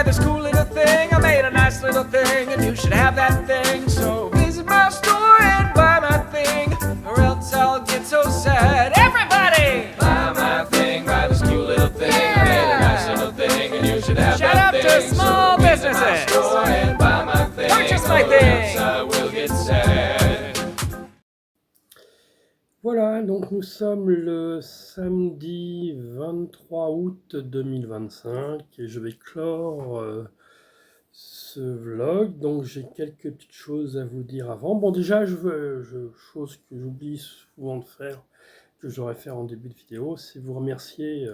by this cool little thing. I made a nice little thing, and you should have that thing. So visit my store and buy my thing, or else I'll get so sad. Everybody! Buy my thing, buy this cool little thing. Yeah. I made a nice little thing, and you should have Shout that out thing. to small so businesses. visit my store and buy my thing, Purchase my or thing. else I will get sad. Voilà, donc nous sommes le samedi 23 août 2025 et je vais clore ce vlog. Donc j'ai quelques petites choses à vous dire avant. Bon, déjà, chose que j'oublie souvent de faire, que j'aurais fait en début de vidéo, c'est vous remercier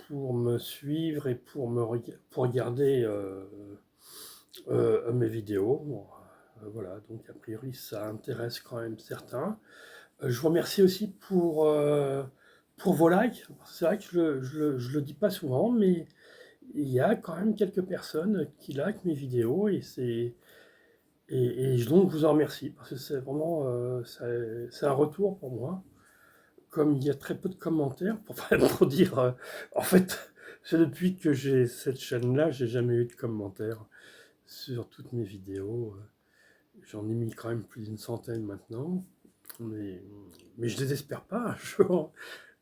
pour me suivre et pour regarder mes vidéos. Bon, voilà, donc a priori ça intéresse quand même certains. Je vous remercie aussi pour vos likes. C'est vrai que je le dis pas souvent, mais il y a quand même quelques personnes qui likent mes vidéos et donc je vous en remercie parce que c'est vraiment c'est un retour pour moi. Comme il y a très peu de commentaires, pour dire, en fait, c'est depuis que j'ai cette chaîne-là, j'ai jamais eu de commentaires sur toutes mes vidéos. J'en ai mis quand même plus d'une centaine maintenant. Mais je désespère pas, un jour,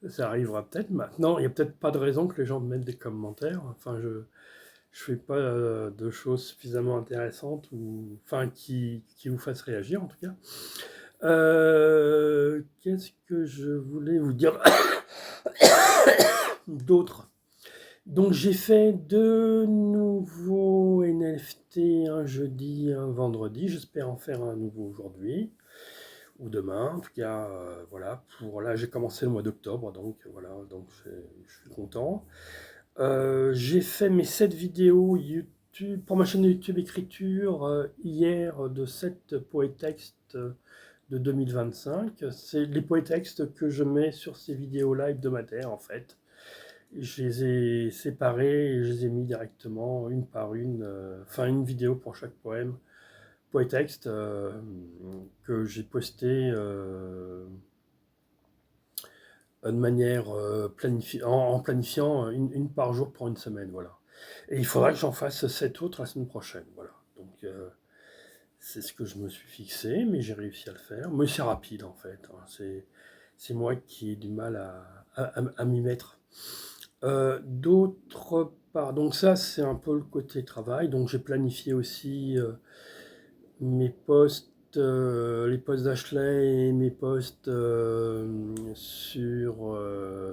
ça arrivera peut-être maintenant. Il n'y a peut-être pas de raison que les gens me mettent des commentaires. Enfin, je fais pas de choses suffisamment intéressantes ou enfin qui vous fassent réagir en tout cas. Qu'est-ce que je voulais vous dire d'autre? Donc j'ai fait 2 nouveaux NFT, un jeudi, un vendredi. J'espère en faire un nouveau aujourd'hui ou demain, en tout cas, voilà, là j'ai commencé le mois d'octobre, donc voilà, donc je suis content. J'ai fait mes 7 vidéos YouTube, pour ma chaîne YouTube écriture, hier, de 7 poétextes de 2025. C'est les poétextes que je mets sur ces vidéos-là hebdomadaires, en fait. Je les ai séparés et je les ai mis directement, une par une, enfin une vidéo pour chaque poétexte que j'ai posté de manière en planifiant une par jour pour une semaine, voilà. Et il faudra que j'en fasse 7 autres la semaine prochaine, voilà. Donc c'est ce que je me suis fixé, mais j'ai réussi à le faire. Mais c'est rapide en fait, hein. C'est moi qui ai du mal à m'y mettre. D'autre part, donc ça c'est un peu le côté travail, donc j'ai planifié aussi mes posts, les posts d'Ashley et mes posts sur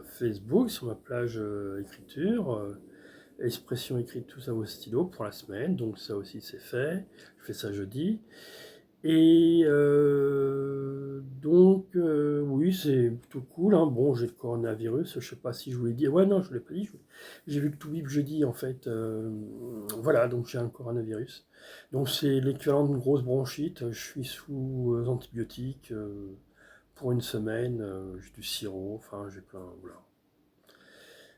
Facebook, sur ma plage écriture, expression écrite tous à vos stylos pour la semaine, donc ça aussi c'est fait, je fais ça jeudi. Et donc oui, c'est plutôt cool, hein. Bon, j'ai le coronavirus, je sais pas si je vous l'ai dit, ouais non je ne l'ai pas dit, j'ai vu le tout bip jeudi en fait, voilà, donc j'ai un coronavirus, donc c'est l'équivalent d'une grosse bronchite, je suis sous antibiotiques pour une semaine, j'ai du sirop, enfin j'ai plein, voilà.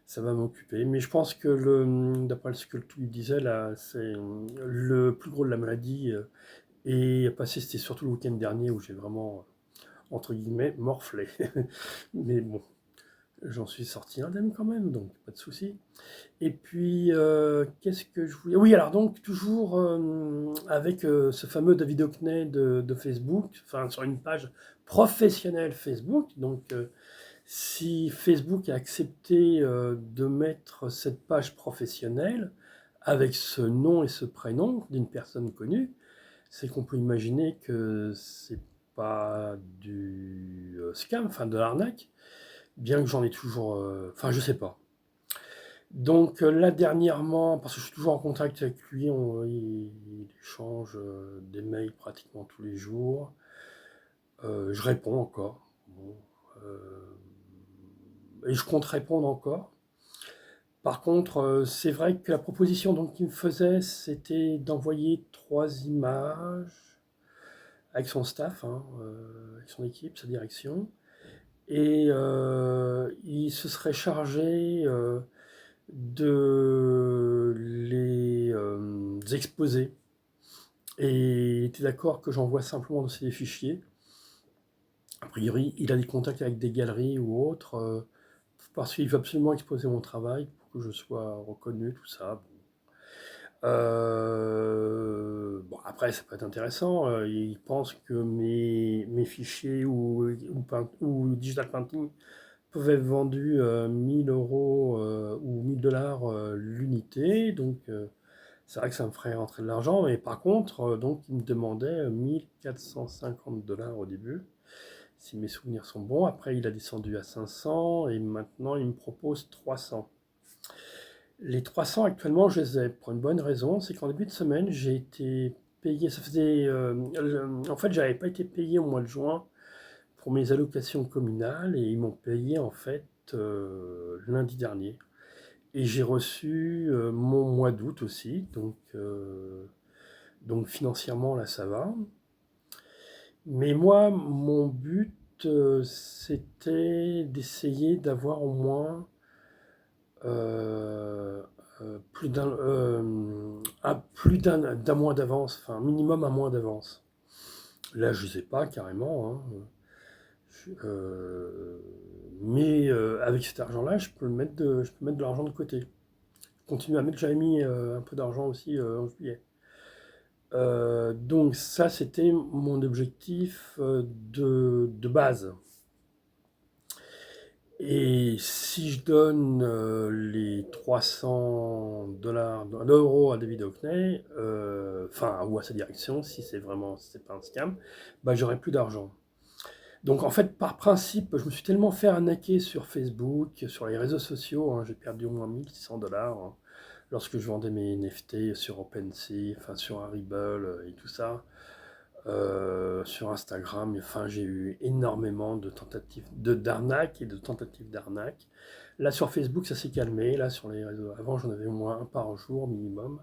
Ça va m'occuper, mais je pense que d'après ce que le tout bip disait là, c'est le plus gros de la maladie. Et passé, c'était surtout le week-end dernier où j'ai vraiment, entre guillemets, morflé. Mais bon, j'en suis sorti indemne quand même, donc pas de souci. Et puis, qu'est-ce que je voulais... Oui, alors donc, toujours avec ce fameux David Hockney de Facebook, enfin sur une page professionnelle Facebook. Donc, si Facebook a accepté de mettre cette page professionnelle avec ce nom et ce prénom d'une personne connue, c'est qu'on peut imaginer que c'est pas du scam, enfin de l'arnaque, bien que j'en ai toujours... Enfin, je sais pas. Donc là, dernièrement, parce que je suis toujours en contact avec lui, il échange des mails pratiquement tous les jours. Je réponds encore. Bon, et je compte répondre encore. Par contre, c'est vrai que la proposition qu'il me faisait, c'était d'envoyer 3 images avec son staff, hein, avec son équipe, sa direction, et il se serait chargé de les exposer, et il était d'accord que j'envoie simplement des fichiers. A priori, il a des contacts avec des galeries ou autres, parce qu'il veut absolument exposer mon travail pour que je sois reconnu, tout ça. Bon. Bon, après, ça peut être intéressant. Ils pensent que mes fichiers ou digital painting peuvent être vendus 1000 euros ou 1000 dollars l'unité. Donc, c'est vrai que ça me ferait rentrer de l'argent. Mais par contre, donc, ils me demandaient 1450 dollars au début, si mes souvenirs sont bons. Après, il a descendu à 500 et maintenant, il me propose 300. Les 300 actuellement, je les ai pour une bonne raison, c'est qu'en début de semaine, j'ai été payé, en fait, j'avais pas été payé au mois de juin pour mes allocations communales et ils m'ont payé en fait lundi dernier. Et j'ai reçu mon mois d'août aussi, donc financièrement là ça va. Mais moi, mon but c'était d'essayer d'avoir au moins euh, plus d'un mois d'avance, enfin minimum un mois d'avance. Là, je sais pas carrément, hein. Mais avec cet argent-là, je peux mettre de l'argent de côté. Continuer à mettre, j'avais mis un peu d'argent aussi en juillet. Donc ça, c'était mon objectif de base. Et si je donne les 300 dollars, d'euros à David Hockney, enfin, ou à sa direction, si c'est pas un scam, bah, j'aurai plus d'argent. Donc en fait, par principe, je me suis tellement fait arnaquer sur Facebook, sur les réseaux sociaux, hein, j'ai perdu au moins 1600 dollars hein, lorsque je vendais mes NFT sur OpenSea, enfin sur Rarible et tout ça, sur Instagram. Enfin, j'ai eu énormément de tentatives d'arnaque et de tentatives d'arnaque. Là sur Facebook, ça s'est calmé. Là sur les réseaux, avant j'en avais au moins un par jour minimum.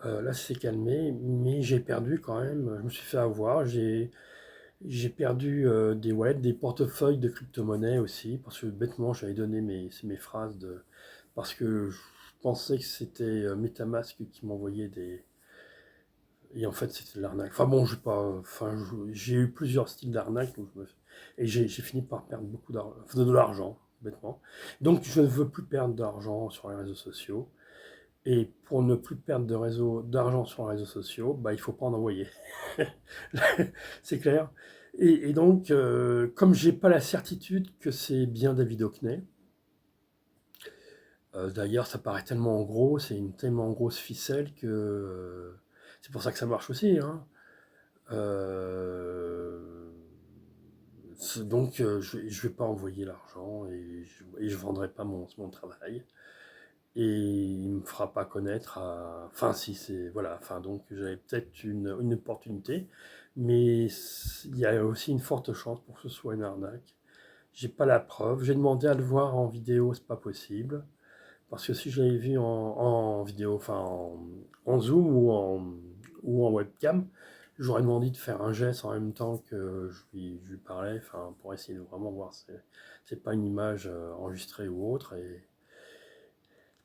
Là, ça s'est calmé, mais j'ai perdu quand même. Je me suis fait avoir. J'ai perdu des wallets, des portefeuilles de crypto-monnaies aussi, parce que bêtement j'avais donné mes phrases parce que je pensais que c'était MetaMask qui m'envoyait des. Et en fait c'était de l'arnaque. Enfin bon, j'ai eu plusieurs styles d'arnaque, et j'ai fini par perdre beaucoup d'argent, de l'argent, bêtement. Donc je ne veux plus perdre d'argent sur les réseaux sociaux. Et pour ne plus perdre d'argent sur les réseaux sociaux, bah, il ne faut pas en envoyer. C'est clair. Et donc, comme j'ai pas la certitude que c'est bien David Hockney, d'ailleurs ça paraît tellement gros, c'est une tellement grosse ficelle que c'est pour ça que ça marche aussi, hein. Euh, donc je vais pas envoyer l'argent et je vendrai pas mon travail. Et il me fera pas connaître enfin si c'est voilà, enfin donc j'avais peut-être une opportunité, mais il y a aussi une forte chance pour que ce soit une arnaque. J'ai pas la preuve, j'ai demandé à le voir en vidéo, c'est pas possible, parce que si je l'avais vu en vidéo, enfin en zoom ou en webcam, j'aurais demandé de faire un geste en même temps que je lui parlais, enfin pour essayer de vraiment voir si c'est pas une image enregistrée ou autre, et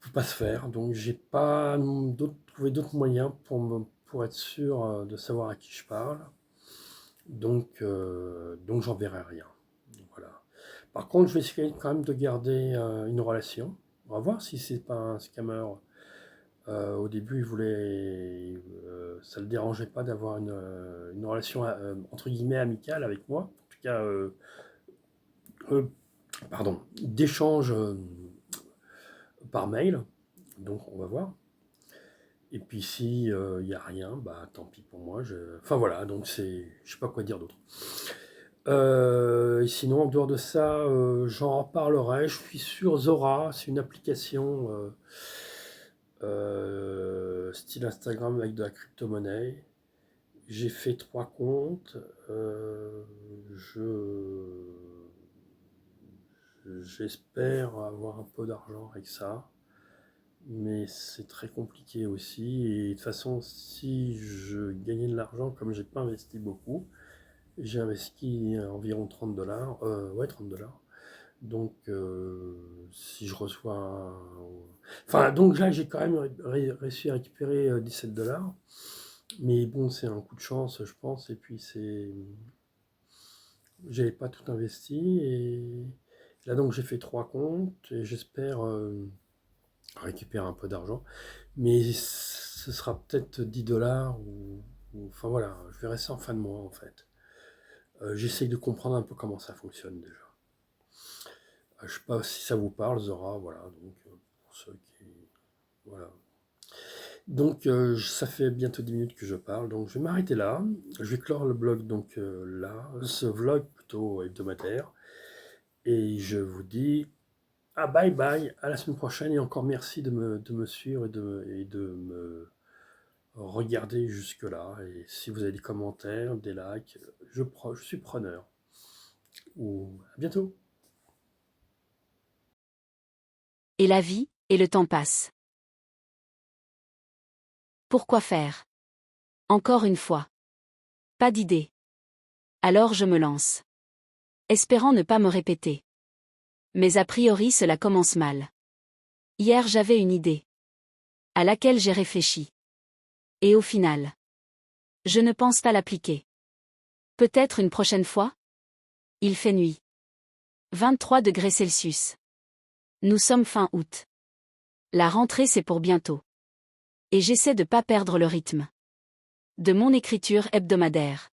peut pas se faire. Donc j'ai pas trouvé d'autres moyens pour être sûr de savoir à qui je parle. Donc j'en verrai rien. Voilà. Par contre, je vais essayer quand même de garder une relation. On va voir si c'est pas un scammer. Au début, ça le dérangeait pas d'avoir une relation entre guillemets amicale avec moi. En tout cas, euh, pardon, d'échange par mail. Donc on va voir. Et puis si il n'y a rien, bah tant pis pour moi. Enfin voilà, donc je sais pas quoi dire d'autre. Et sinon, en dehors de ça, j'en reparlerai. Je suis sur Zora, c'est une application style Instagram avec de la crypto-monnaie. J'ai fait 3 comptes. J'espère avoir un peu d'argent avec ça. Mais c'est très compliqué aussi. Et de toute façon, si je gagnais de l'argent, comme j'ai pas investi beaucoup, j'ai investi environ 30 dollars. Ouais, 30 dollars. Donc, si je reçois enfin, donc là, j'ai quand même réussi à récupérer 17 dollars. Mais bon, c'est un coup de chance, je pense. Et puis, j'avais pas tout investi. Et là, donc, j'ai fait 3 comptes. Et j'espère récupérer un peu d'argent. Mais ce sera peut-être 10 $ enfin voilà, je verrai ça en fin de mois en fait. J'essaye de comprendre un peu comment ça fonctionne déjà. Je sais pas si ça vous parle, Zora, voilà, donc pour ceux qui... Voilà. Donc ça fait bientôt 10 minutes que je parle, donc je vais m'arrêter là. Je vais clore le blog donc là, ce vlog plutôt hebdomadaire. Et je vous dis bye bye, à la semaine prochaine et encore merci de me suivre et de me regarder jusque-là. Et si vous avez des commentaires, des likes, je suis preneur. Ou à bientôt. Et la vie, et le temps passe. Pourquoi faire? Encore une fois. Pas d'idée. Alors je me lance. Espérant ne pas me répéter. Mais a priori cela commence mal. Hier j'avais une idée. À laquelle j'ai réfléchi. Et au final. Je ne pense pas l'appliquer. Peut-être une prochaine fois? Il fait nuit. 23 degrés Celsius. Nous sommes fin août. La rentrée c'est pour bientôt. Et j'essaie de pas perdre le rythme. De mon écriture hebdomadaire.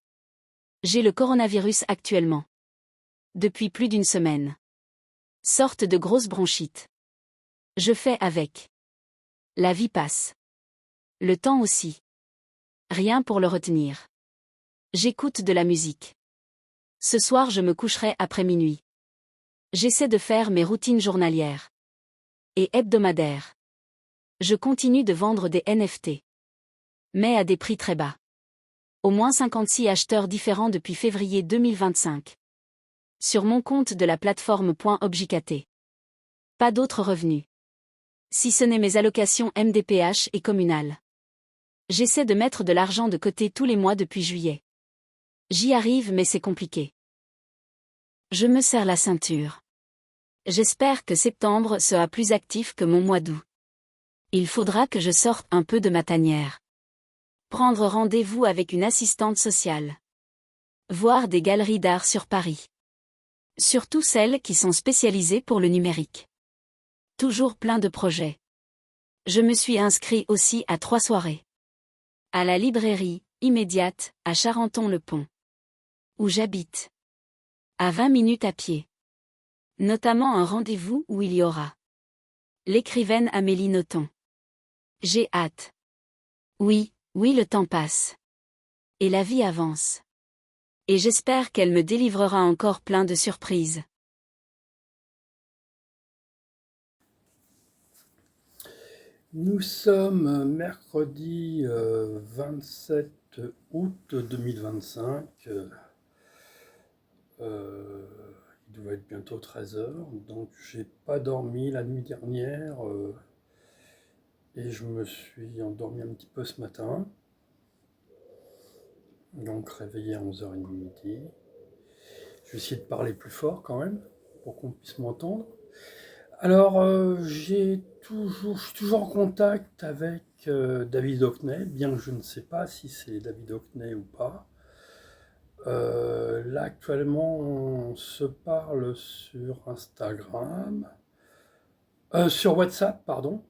J'ai le coronavirus actuellement. Depuis plus d'une semaine. Sorte de grosse bronchite. Je fais avec. La vie passe. Le temps aussi. Rien pour le retenir. J'écoute de la musique. Ce soir je me coucherai après minuit. J'essaie de faire mes routines journalières. Et hebdomadaires. Je continue de vendre des NFT. Mais à des prix très bas. Au moins 56 acheteurs différents depuis février 2025. Sur mon compte de la plateforme .objikt. Pas d'autres revenus. Si ce n'est mes allocations MDPH et communales. J'essaie de mettre de l'argent de côté tous les mois depuis juillet. J'y arrive mais c'est compliqué. Je me serre la ceinture. J'espère que septembre sera plus actif que mon mois d'août. Il faudra que je sorte un peu de ma tanière. Prendre rendez-vous avec une assistante sociale. Voir des galeries d'art sur Paris. Surtout celles qui sont spécialisées pour le numérique. Toujours plein de projets. Je me suis inscrit aussi à 3 soirées. À la librairie, immédiate, à Charenton-le-Pont. Où j'habite. À 20 minutes à pied. Notamment un rendez-vous où il y aura l'écrivaine Amélie Nothomb. J'ai hâte. Oui, le temps passe. Et la vie avance. Et j'espère qu'elle me délivrera encore plein de surprises. Nous sommes mercredi 27 août 2025. Il doit être bientôt 13 heures, donc j'ai pas dormi la nuit dernière et je me suis endormi un petit peu ce matin. Donc réveillé à 11h30 midi. Je vais essayer de parler plus fort quand même pour qu'on puisse m'entendre. Alors, je suis toujours en contact avec David Hockney, bien que je ne sais pas si c'est David Hockney ou pas. Là, actuellement, on se parle sur Instagram, sur WhatsApp, pardon.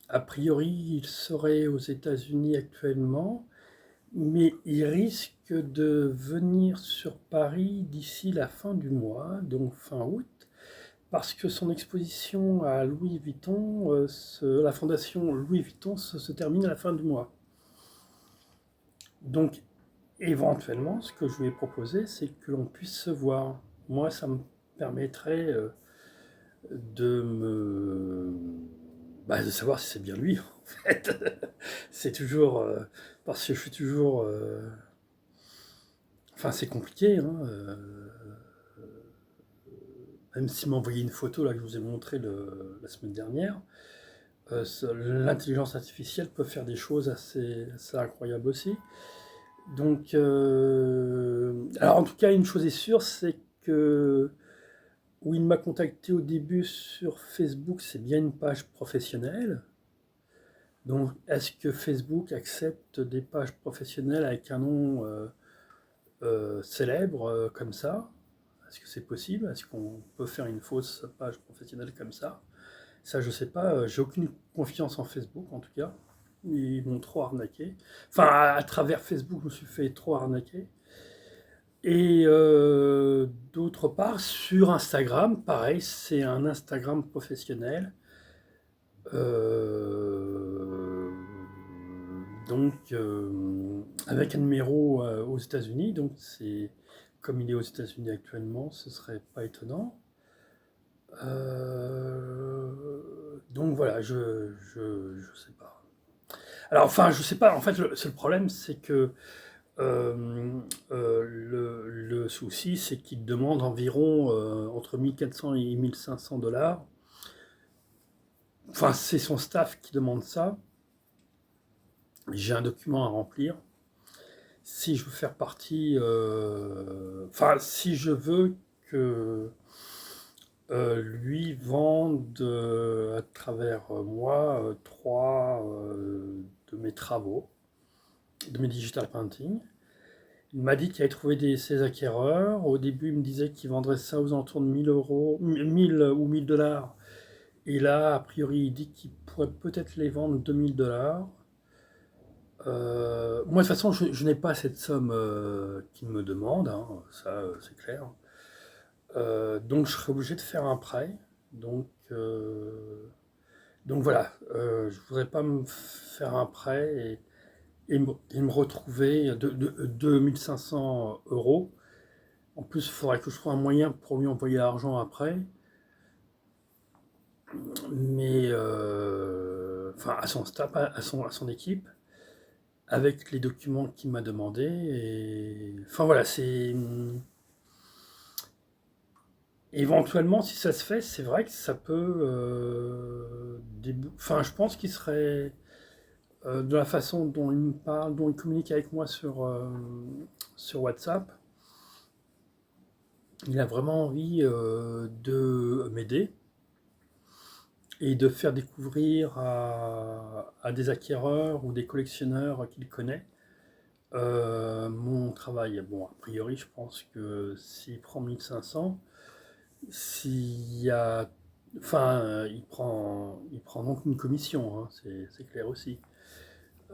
A priori, il serait aux États-Unis actuellement, mais il risque de venir sur Paris d'ici la fin du mois, donc fin août, parce que son exposition à Louis Vuitton, la fondation Louis Vuitton se termine à la fin du mois. Donc, éventuellement, ce que je lui ai proposé, c'est que l'on puisse se voir. Moi, ça me permettrait de savoir si c'est bien lui, en fait. C'est toujours... parce que je suis toujours... Enfin, c'est compliqué, hein. Même s'il m'a envoyé une photo là, que je vous ai montrée la semaine dernière, l'intelligence artificielle peut faire des choses assez incroyables aussi. Donc, alors en tout cas, une chose est sûre, c'est que où il m'a contacté au début sur Facebook, c'est bien une page professionnelle. Donc, est-ce que Facebook accepte des pages professionnelles avec un nom célèbre comme ça? Est-ce que c'est possible? Est-ce qu'on peut faire une fausse page professionnelle comme ça? Ça, je sais pas, j'ai aucune confiance en Facebook, en tout cas. Ils m'ont trop arnaqué. Enfin, à travers Facebook, je me suis fait trop arnaquer. Et d'autre part, sur Instagram, pareil, c'est un Instagram professionnel. Euh, avec un numéro aux États-Unis, donc c'est comme il est aux États-Unis actuellement, ce serait pas étonnant. Donc voilà, je sais pas. Alors enfin, je sais pas. En fait, le problème, c'est que le souci, c'est qu'ils demandent environ entre 1400 et 1500 dollars. Enfin, c'est son staff qui demande ça. J'ai un document à remplir. Si je veux faire partie, enfin, si je veux que lui vende à travers moi trois de mes travaux, de mes digital painting. Il m'a dit qu'il avait trouvé ses acquéreurs. Au début, il me disait qu'il vendrait ça aux alentours de 1000 euros, 1000 ou 1000 dollars. Et là, a priori, il dit qu'il pourrait peut-être les vendre 2000 dollars. Moi, de toute façon, je n'ai pas cette somme qu'il me demande, hein, ça c'est clair. Donc, je serais obligé de faire un prêt. Donc, donc voilà, je voudrais pas me faire un prêt et me retrouver de 2500 euros. En plus, il faudrait que je trouve un moyen pour lui envoyer l'argent après. Mais enfin, à son staff, à son équipe, avec les documents qu'il m'a demandé. Et enfin voilà, c'est éventuellement, si ça se fait, c'est vrai que ça peut enfin, je pense qu'il serait de la façon dont il me parle, dont il communique avec moi sur WhatsApp. Il a vraiment envie de m'aider et de faire découvrir à des acquéreurs ou des collectionneurs qu'il connaît mon travail. Bon, a priori, je pense que s'il prend 1500, s'il y a... Enfin, il prend donc une commission, hein, c'est clair aussi.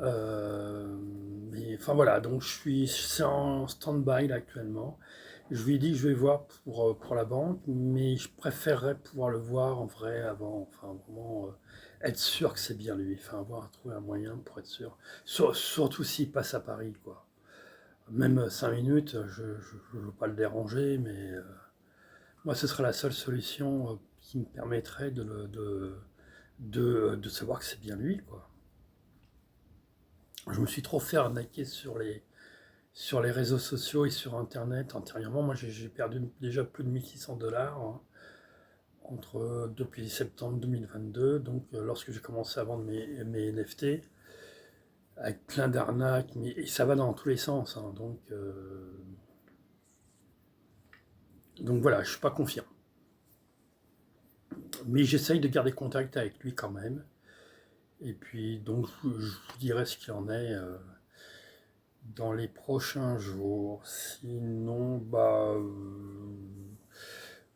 Mais enfin voilà, donc c'est en stand-by là actuellement. Je lui ai dit que je vais voir pour la banque, mais je préférerais pouvoir le voir en vrai avant, enfin vraiment être sûr que c'est bien lui, enfin trouver un moyen pour être sûr. Surtout s'il passe à Paris, quoi. Même 5 minutes, je ne veux pas le déranger, mais moi ce serait la seule solution qui me permettrait de savoir que c'est bien lui, quoi. Je me suis trop fait arnaquer sur les réseaux sociaux et sur Internet antérieurement. Moi, j'ai perdu déjà plus de 1600 dollars hein, depuis septembre 2022. Donc, lorsque j'ai commencé à vendre mes NFT, avec plein d'arnaques, et ça va dans tous les sens. Hein, donc voilà, je suis pas confiant. Mais j'essaye de garder contact avec lui quand même. Et puis, donc, je vous dirai ce qu'il en est dans les prochains jours. Sinon,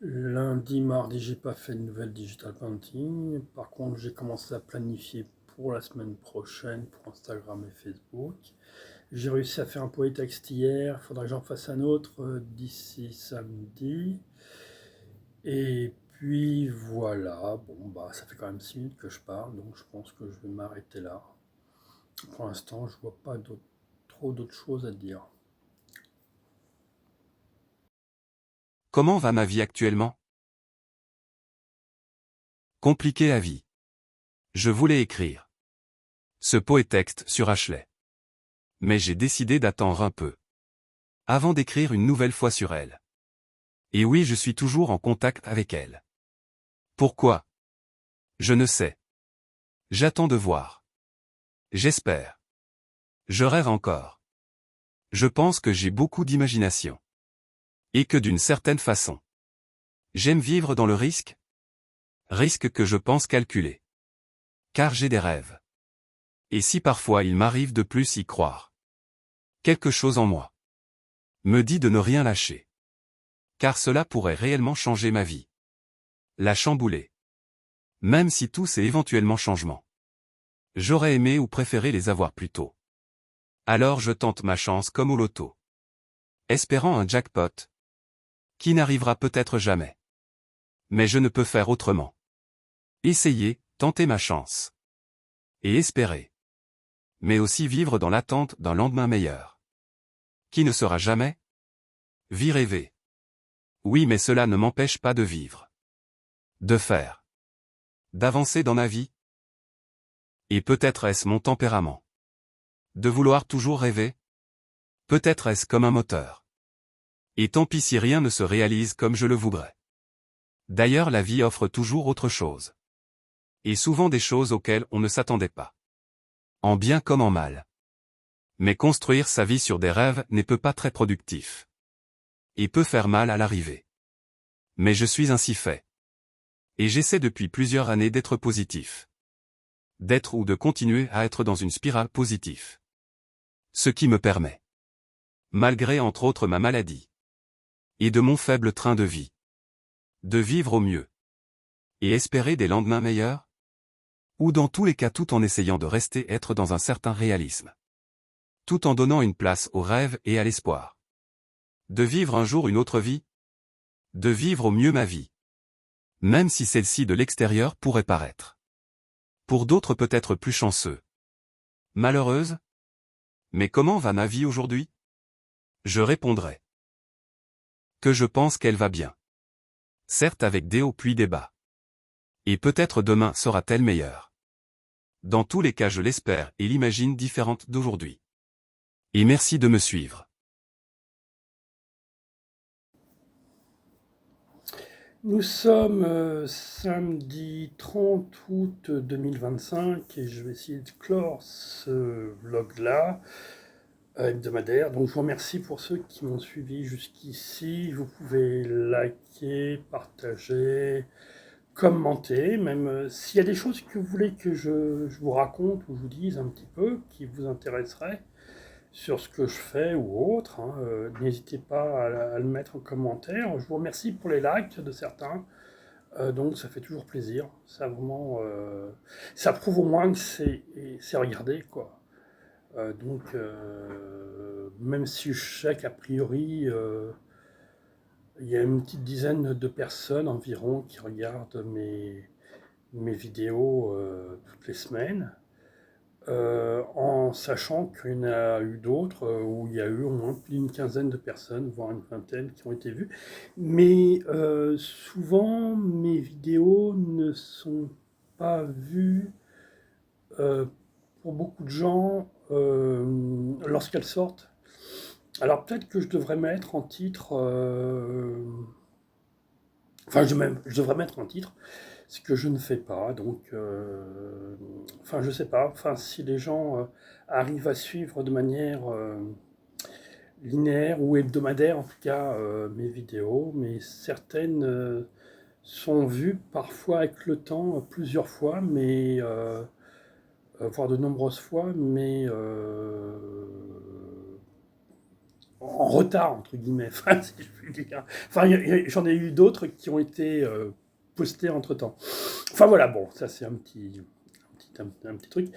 lundi, mardi, j'ai pas fait de nouvelles digital painting. Par contre, j'ai commencé à planifier pour la semaine prochaine pour Instagram et Facebook. J'ai réussi à faire un poétexte hier. Il faudra que j'en fasse un autre d'ici samedi. Et puis voilà, bon ça fait quand même 6 minutes que je parle, donc je pense que je vais m'arrêter là. Pour l'instant, je vois pas trop d'autres choses à dire. Comment va ma vie actuellement? Compliqué à vie. Je voulais écrire ce poétexte sur Ashley. Mais j'ai décidé d'attendre un peu avant d'écrire une nouvelle fois sur elle. Et oui, je suis toujours en contact avec elle. Pourquoi? Je ne sais. J'attends de voir. J'espère. Je rêve encore. Je pense que j'ai beaucoup d'imagination. Et que d'une certaine façon, j'aime vivre dans le risque. Risque que je pense calculer. Car j'ai des rêves. Et si parfois il m'arrive de plus y croire. Quelque chose en moi me dit de ne rien lâcher. Car cela pourrait réellement changer ma vie. La chambouler. Même si tous et éventuellement changement. J'aurais aimé ou préféré les avoir plus tôt. Alors je tente ma chance comme au loto. Espérant un jackpot. Qui n'arrivera peut-être jamais. Mais je ne peux faire autrement. Essayer, tenter ma chance. Et espérer. Mais aussi vivre dans l'attente d'un lendemain meilleur. Qui ne sera jamais? Vie rêvée. Oui, mais cela ne m'empêche pas de vivre. De faire. D'avancer dans ma vie. Et peut-être est-ce mon tempérament. De vouloir toujours rêver. Peut-être est-ce comme un moteur. Et tant pis si rien ne se réalise comme je le voudrais. D'ailleurs la vie offre toujours autre chose. Et souvent des choses auxquelles on ne s'attendait pas. En bien comme en mal. Mais construire sa vie sur des rêves n'est pas très productif. Et peut faire mal à l'arrivée. Mais je suis ainsi fait. Et j'essaie depuis plusieurs années d'être positif. D'être ou de continuer à être dans une spirale positive. Ce qui me permet. Malgré entre autres ma maladie. Et de mon faible train de vie. De vivre au mieux. Et espérer des lendemains meilleurs. Ou dans tous les cas tout en essayant de rester être dans un certain réalisme. Tout en donnant une place au rêve et à l'espoir. De vivre un jour une autre vie. De vivre au mieux ma vie. Même si celle-ci de l'extérieur pourrait paraître. Pour d'autres peut-être plus chanceux. Malheureuse? Mais comment va ma vie aujourd'hui? Je répondrai. Que je pense qu'elle va bien. Certes avec des hauts puis des bas. Et peut-être demain sera-t-elle meilleure. Dans tous les cas je l'espère et l'imagine différente d'aujourd'hui. Et merci de me suivre. Nous sommes samedi 30 août 2025 et je vais essayer de clore ce vlog-là hebdomadaire. Donc je vous remercie pour ceux qui m'ont suivi jusqu'ici. Vous pouvez liker, partager, commenter, même s'il y a des choses que vous voulez que je vous raconte ou je vous dise un petit peu, qui vous intéresseraient sur ce que je fais ou autre, hein, n'hésitez pas à le mettre en commentaire. Je vous remercie pour les likes de certains, donc ça fait toujours plaisir. Ça vraiment, ça prouve au moins que c'est regardé, quoi. Donc, même si je sais qu'a priori, il y a une petite dizaine de personnes environ qui regardent mes vidéos toutes les semaines. En sachant qu'il y en a eu d'autres où il y a eu au moins plus d'une quinzaine de personnes, voire une vingtaine qui ont été vues. Mais souvent, mes vidéos ne sont pas vues pour beaucoup de gens lorsqu'elles sortent. Alors peut-être que je devrais mettre en titre... Enfin, je devrais mettre en titre ce que je ne fais pas, donc, enfin, je sais pas, enfin, si les gens arrivent à suivre de manière linéaire ou hebdomadaire, en tout cas, mes vidéos, mais certaines sont vues parfois avec le temps, plusieurs fois, mais, voire de nombreuses fois, mais en retard, entre guillemets, enfin, si je puis dire. Enfin, j'en ai eu d'autres qui ont été postés entre-temps. Enfin voilà, bon, ça c'est un petit truc.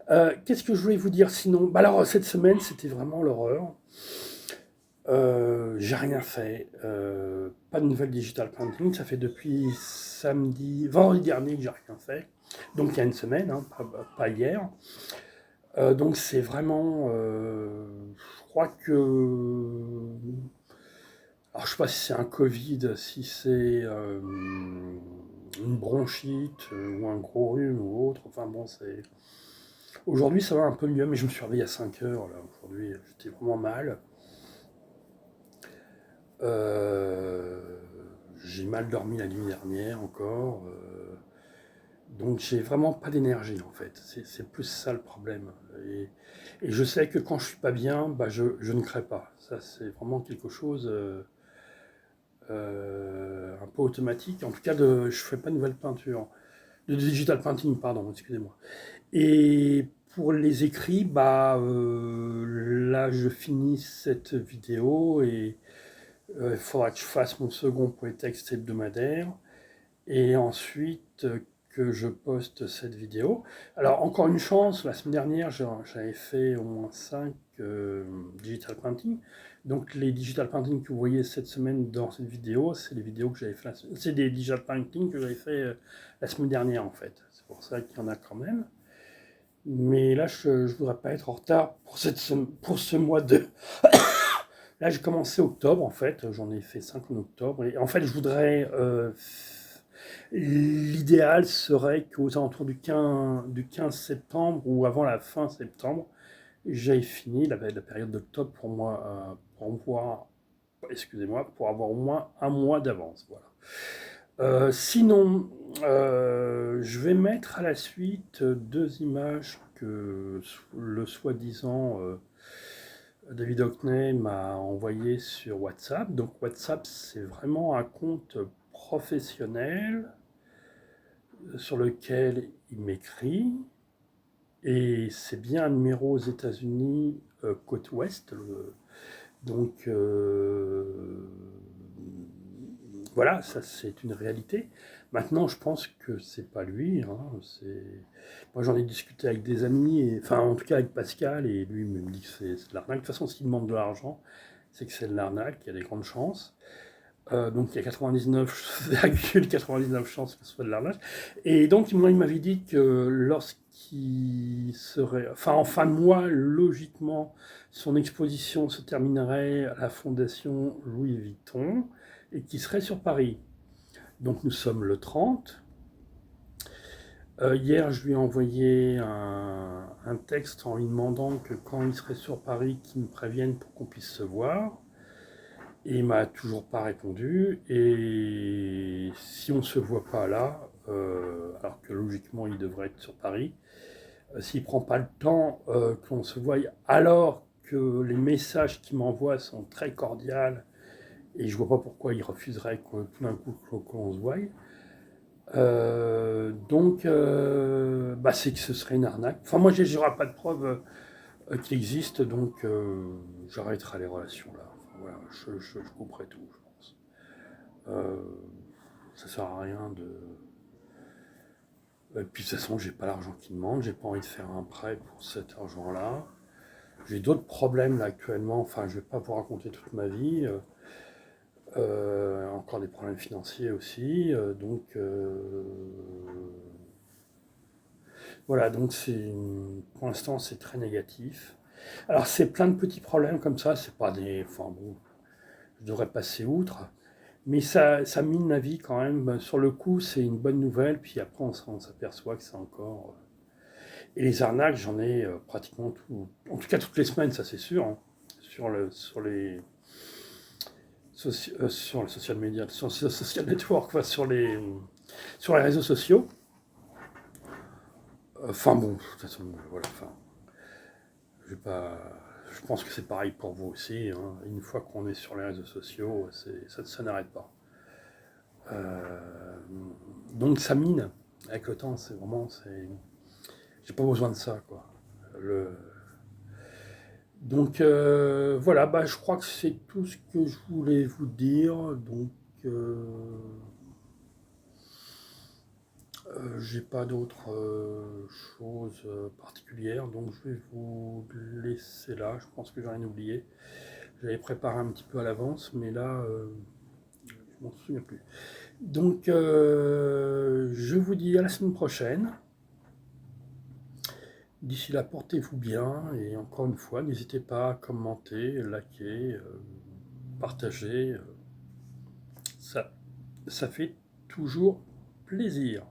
Qu'est-ce que je voulais vous dire sinon? Bah alors, cette semaine, c'était vraiment l'horreur. J'ai rien fait. Pas de nouvelles digital painting. Ça fait depuis vendredi dernier que j'ai rien fait. Donc il y a une semaine, hein, pas hier. Donc c'est vraiment... je crois que... Alors je sais pas si c'est un Covid, si c'est une bronchite ou un gros rhume ou autre. Enfin bon, c'est... Aujourd'hui ça va un peu mieux, mais je me suis réveillé à 5 heures. Là. Aujourd'hui j'étais vraiment mal. J'ai mal dormi la nuit dernière encore. Donc j'ai vraiment pas d'énergie en fait, c'est plus ça le problème. Et je sais que quand je suis pas bien, bah je ne crée pas. Ça c'est vraiment quelque chose un peu automatique. En tout cas, je fais pas de nouvelle peinture. De digital painting, pardon, excusez-moi. Et pour les écrits, bah là je finis cette vidéo et il faudra que je fasse mon second poétexte hebdomadaire. Et ensuite que je poste cette vidéo. Alors, encore une chance, la semaine dernière, j'avais fait au moins 5 digital painting. Donc, les digital painting que vous voyez cette semaine dans cette vidéo, c'est les vidéos que j'avais fait, c'est des digital painting que j'avais fait la semaine dernière, en fait. C'est pour ça qu'il y en a quand même. Mais là, je ne voudrais pas être en retard pour ce mois de... Là, j'ai commencé octobre, en fait. J'en ai fait 5 en octobre. Et en fait, je voudrais... l'idéal serait qu'aux alentours du 15 septembre ou avant la fin septembre, j'aille fini la période d'octobre pour moi, pour avoir au moins un mois d'avance. Voilà. Sinon, je vais mettre à la suite 2 images que le soi-disant David Hockney m'a envoyé sur WhatsApp. Donc WhatsApp, c'est vraiment un compte professionnel sur lequel il m'écrit. Et c'est bien un numéro aux États-Unis, côte ouest. Donc voilà, ça c'est une réalité. Maintenant, je pense que c'est pas lui. Hein, moi, j'en ai discuté avec des amis, enfin en tout cas avec Pascal, et lui me dit que c'est de l'arnaque. De toute façon, s'il demande de l'argent, c'est que c'est de l'arnaque, il y a des grandes chances. Donc il y a 99,99 chances que ce soit de l'arnaque. Et donc moi il m'avait dit que lorsqu'il serait, enfin en fin de mois, logiquement, son exposition se terminerait à la Fondation Louis Vuitton et qu'il serait sur Paris. Donc nous sommes le 30. Hier je lui ai envoyé un texte en lui demandant que quand il serait sur Paris, qu'il me prévienne pour qu'on puisse se voir. Et il m'a toujours pas répondu. Et si on ne se voit pas là, alors que logiquement il devrait être sur Paris, s'il prend pas le temps qu'on se voie, alors que les messages qu'il m'envoie sont très cordiaux, et je vois pas pourquoi il refuserait tout d'un coup qu'on se voie. Donc, c'est que ce serait une arnaque. Enfin, moi, j'aurai pas de preuve qu'il existe, donc j'arrêterai les relations là. Enfin, voilà, je couperai tout, je pense. Ça sert à rien de. Et puis de toute façon, j'ai pas l'argent qu'il demande, j'ai pas envie de faire un prêt pour cet argent-là. J'ai d'autres problèmes là actuellement, enfin je vais pas vous raconter toute ma vie. Encore des problèmes financiers aussi, donc voilà, donc pour l'instant c'est très négatif. Alors c'est plein de petits problèmes comme ça, c'est pas des, enfin bon, je devrais passer outre, mais ça mine la vie quand même. Sur le coup c'est une bonne nouvelle, puis après on s'aperçoit que c'est encore... Et les arnaques, j'en ai pratiquement en tout cas toutes les semaines, ça c'est sûr, hein, sur les social media, sur le social network, enfin, sur les réseaux sociaux. Enfin bon, de toute façon, voilà. Enfin, je pense que c'est pareil pour vous aussi. Hein. Une fois qu'on est sur les réseaux sociaux, ça n'arrête pas. Donc ça mine avec le temps. J'ai pas besoin de ça, quoi. Donc voilà, je crois que c'est tout ce que je voulais vous dire. Donc j'ai pas d'autres choses particulières, donc je vais vous laisser là. Je pense que j'ai rien oublié. J'avais préparé un petit peu à l'avance, mais là je m'en souviens plus. Donc je vous dis à la semaine prochaine. D'ici là, portez-vous bien, et encore une fois, n'hésitez pas à commenter, liker, partager. Ça fait toujours plaisir.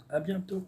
À bientôt.